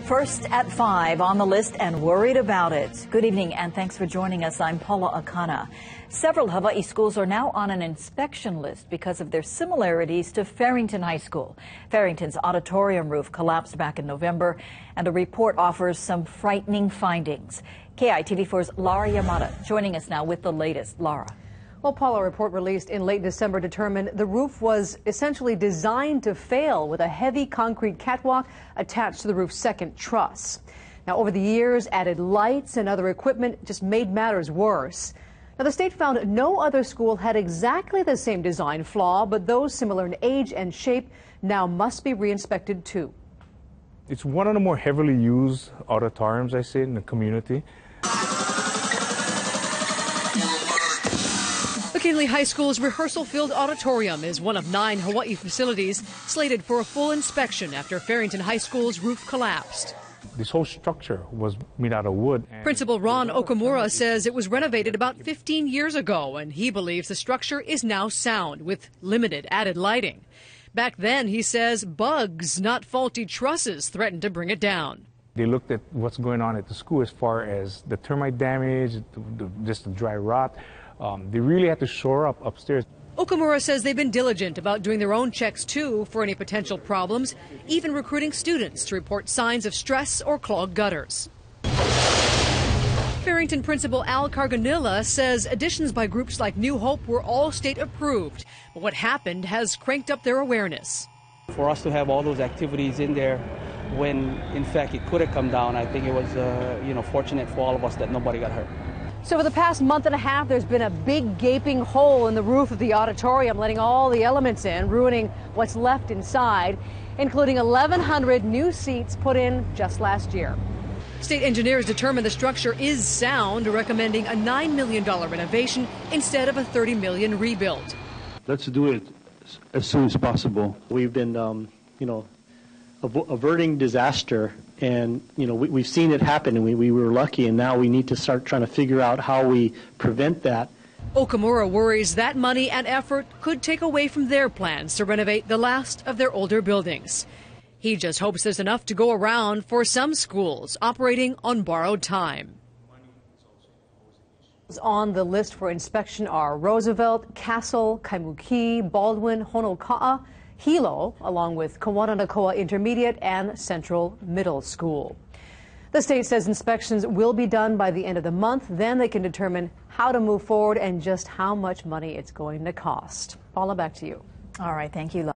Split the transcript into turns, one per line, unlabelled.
First at 5 on the list and worried about it. Good evening and thanks for joining us. I'm PAULA AKANA. Several Hawaii schools are now on an inspection list because of their similarities to Farrington High School. Farrington's auditorium roof collapsed back in November, and a report offers some frightening findings. KITV4's LARA YAMADA joining us now with the latest. LARA.
Well, Paula, a report released in late December determined the roof was essentially designed to fail with a heavy concrete catwalk attached to the roof's second truss. Now, over the years, added lights and other equipment just made matters worse. Now, the state found no other school had exactly the same design flaw, but those similar in age and shape now must be re-inspected too.
It's one of the more heavily used auditoriums, I say, in the community.
MCKINLEY High School's rehearsal-filled auditorium is one of 9 Hawaii facilities slated for a full inspection after Farrington High School's roof collapsed.
This whole structure was made out of wood.
Principal Ron Okamura says it was renovated about 15 years ago, and he believes the structure is now sound with limited added lighting. Back then, he says, bugs, not faulty trusses, threatened to bring it down.
They looked at what's going on at the school as far as the termite damage, just the dry rot. They really had to shore up upstairs.
Okamura says they've been diligent about doing their own checks, too, for any potential problems, even recruiting students to report signs of stress or clogged gutters. Farrington Principal Al Carganilla says additions by groups like New Hope were all state approved, but what happened has cranked up their awareness.
For us to have all those activities in there when, in fact, it could have come down, I think it was fortunate for all of us that nobody got hurt.
So for the past month and a half, there's been a big gaping hole in the roof of the auditorium, letting all the elements in, ruining what's left inside, including 1,100 new seats put in just last year.
State engineers determined the structure is sound, recommending a $9 million renovation instead of a $30 million rebuild.
Let's do it as soon as possible.
We've been, averting disaster, and we've seen it happen, and we were lucky, and now we need to start trying to figure out how we prevent that.
Okamura worries that money and effort could take away from their plans to renovate the last of their older buildings. He just hopes there's enough to go around for some schools operating on borrowed time.
On the list for inspection are Roosevelt, Castle, Kaimuki, Baldwin, Honoka'a, Hilo, along with Kawananakoa Intermediate and Central Middle School. The state says inspections will be done by the end of the month. Then they can determine how to move forward and just how much money it's going to cost. Paula, back to you.
All right, thank you.